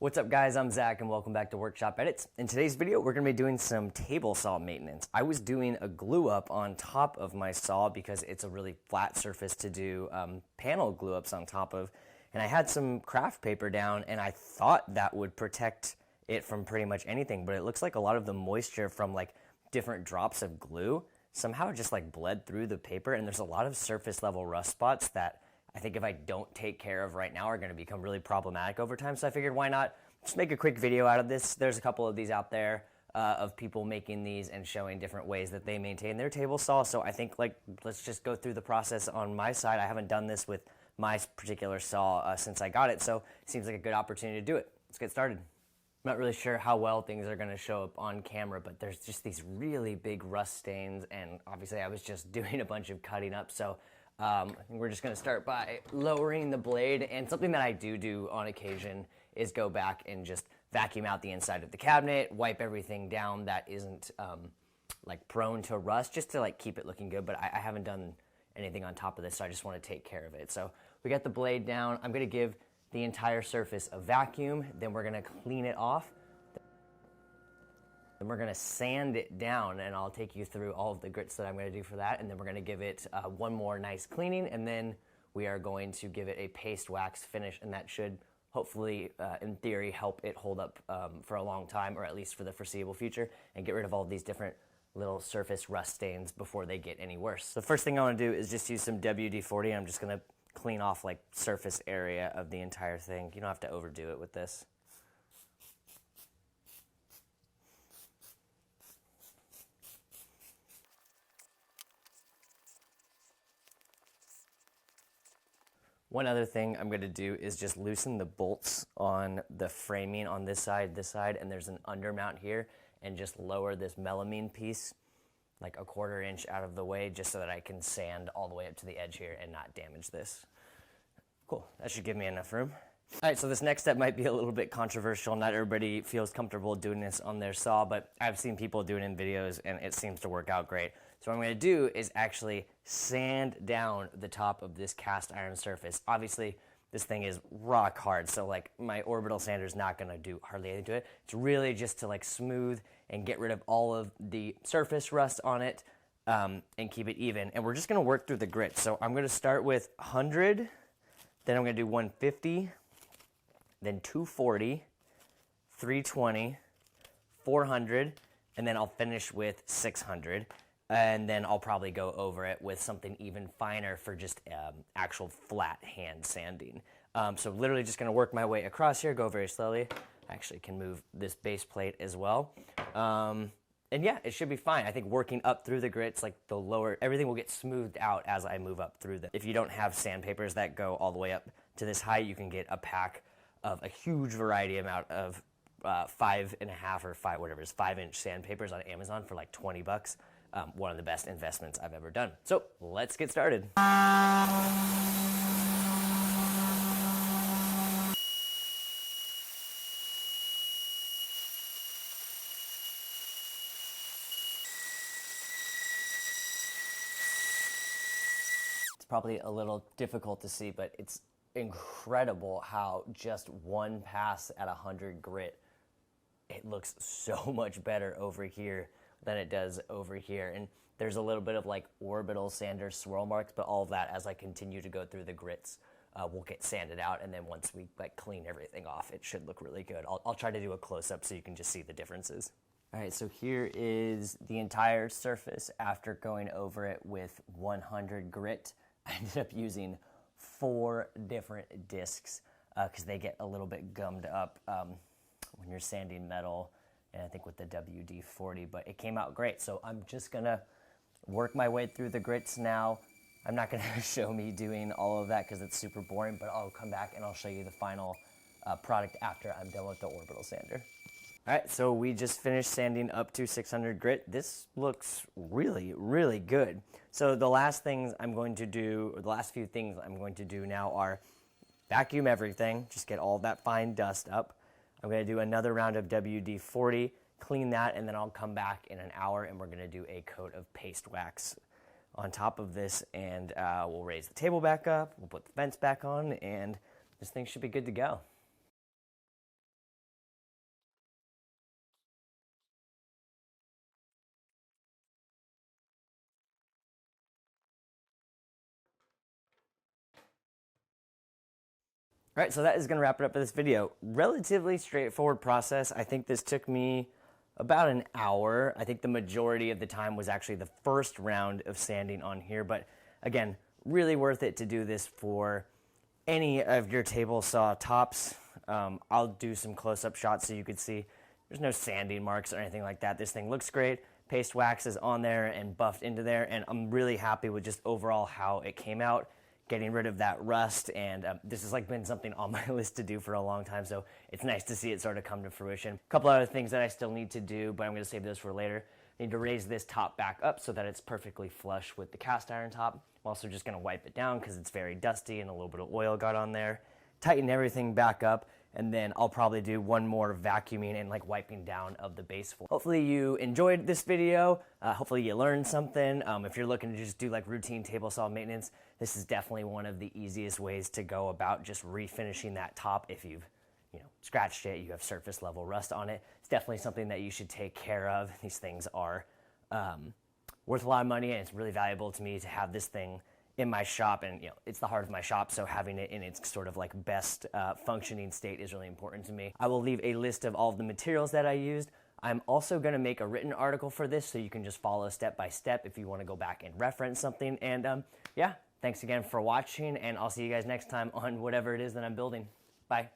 What's up guys, I'm Zach and welcome back to Workshop Edits. In today's video, we're going to be doing some table saw maintenance. I was doing a glue up on top of my saw because it's a really flat surface to do panel glue ups on top of. And I had some craft paper down and I thought that would protect it from pretty much anything, but it looks like a lot of the moisture from like different drops of glue somehow just like bled through the paper, and there's a lot of surface level rust spots that I think if I don't take care of right now are going to become really problematic over time. So I figured why not just make a quick video out of this. There's a couple of these out there of people making these and showing different ways that they maintain their table saw. So I think like let's just go through the process on my side. I haven't done this with my particular saw since I got it, so it seems like a good opportunity to do it. Let's get started. I'm not really sure how well things are going to show up on camera, but there's just these really big rust stains, and obviously I was just doing a bunch of cutting up, so I think we're just going to start by lowering the blade. And something that I do on occasion is go back and just vacuum out the inside of the cabinet, wipe everything down that isn't like prone to rust, just to like keep it looking good. But I haven't done anything on top of this, so I just want to take care of it. So we got the blade down. I'm going to give the entire surface a vacuum, then we're going to clean it off. Then we're going to sand it down, and I'll take you through all of the grits that I'm going to do for that, and then we're going to give it one more nice cleaning, and then we are going to give it a paste wax finish, and that should hopefully, in theory, help it hold up for a long time, or at least for the foreseeable future, and get rid of all of these different little surface rust stains before they get any worse. The first thing I want to do is just use some WD-40. I'm just going to clean off like surface area of the entire thing. You don't have to overdo it with this. One other thing I'm going to do is just loosen the bolts on the framing on this side, and there's an undermount here, and just lower this melamine piece like a 1/4 inch out of the way, just so that I can sand all the way up to the edge here and not damage this. Cool, that should give me enough room. All right, so this next step might be a little bit controversial. Not everybody feels comfortable doing this on their saw, but I've seen people do it in videos and it seems to work out great. So what I'm going to do is actually sand down the top of this cast iron surface. Obviously, this thing is rock hard, so like my orbital sander is not going to do hardly anything to it. It's really just to like smooth and get rid of all of the surface rust on it and keep it even. And we're just going to work through the grit. So I'm going to start with 100, then I'm going to do 150, then 240, 320, 400, and then I'll finish with 600. And then I'll probably go over it with something even finer for just actual flat hand sanding. So literally just going to work my way across here, go very slowly. I actually can move this base plate as well. And yeah, it should be fine. I think working up through the grits, like the lower, everything will get smoothed out as I move up through them. If you don't have sandpapers that go all the way up to this height, you can get a pack of a huge variety amount of 5.5 or 5-inch sandpapers on Amazon for like 20 bucks. One of the best investments I've ever done. So let's get started. It's probably a little difficult to see, but it's incredible how just one pass at 100 grit, it looks so much better over here than it does over here. And there's a little bit of like orbital sander swirl marks, but all of that, as I continue to go through the grits, will get sanded out, and then once we like clean everything off, it should look really good. I'll try to do a close-up so you can just see the differences. All right, so here is the entire surface after going over it with 100 grit. I ended up using 4 different discs because they get a little bit gummed up when you're sanding metal, and I think with the WD-40, but it came out great. So I'm just gonna work my way through the grits now. I'm not gonna show me doing all of that because it's super boring, but I'll come back and I'll show you the final product after I'm done with the orbital sander. All right, so we just finished sanding up to 600 grit. This looks really, really good. So the last things I'm going to do, or the last few things I'm going to do now are vacuum everything, just get all that fine dust up. I'm going to do another round of WD-40, clean that, and then I'll come back in an hour and we're going to do a coat of paste wax on top of this, and we'll raise the table back up, we'll put the vents back on, and this thing should be good to go. All right, so that is going to wrap it up for this video. Relatively straightforward process. I think this took me about an hour. I think the majority of the time was actually the first round of sanding on here, but again, really worth it to do this for any of your table saw tops. I'll do some close-up shots so you could see there's no sanding marks or anything like that. This thing looks great. Paste wax is on there and buffed into there, and I'm really happy with just overall how it came out, getting rid of that rust, and this has like been something on my list to do for a long time, so it's nice to see it sort of come to fruition. A couple other things that I still need to do, but I'm going to save those for later. I need to raise this top back up so that it's perfectly flush with the cast iron top. I'm also just going to wipe it down because it's very dusty and a little bit of oil got on there. Tighten everything back up, and then I'll probably do one more vacuuming and like wiping down of the base floor. Hopefully you enjoyed this video. Hopefully you learned something. If you're looking to just do like routine table saw maintenance, this is definitely one of the easiest ways to go about just refinishing that top. If you've scratched it, you have surface level rust on it, it's definitely something that you should take care of. These things are worth a lot of money, and it's really valuable to me to have this thing in my shop, and it's the heart of my shop, so having it in its sort of like best functioning state is really important to me. I will leave a list of all of the materials that I used. I'm also going to make a written article for this, so you can just follow step by step if you want to go back and reference something. And yeah, thanks again for watching, and I'll see you guys next time on whatever it is that I'm building. Bye.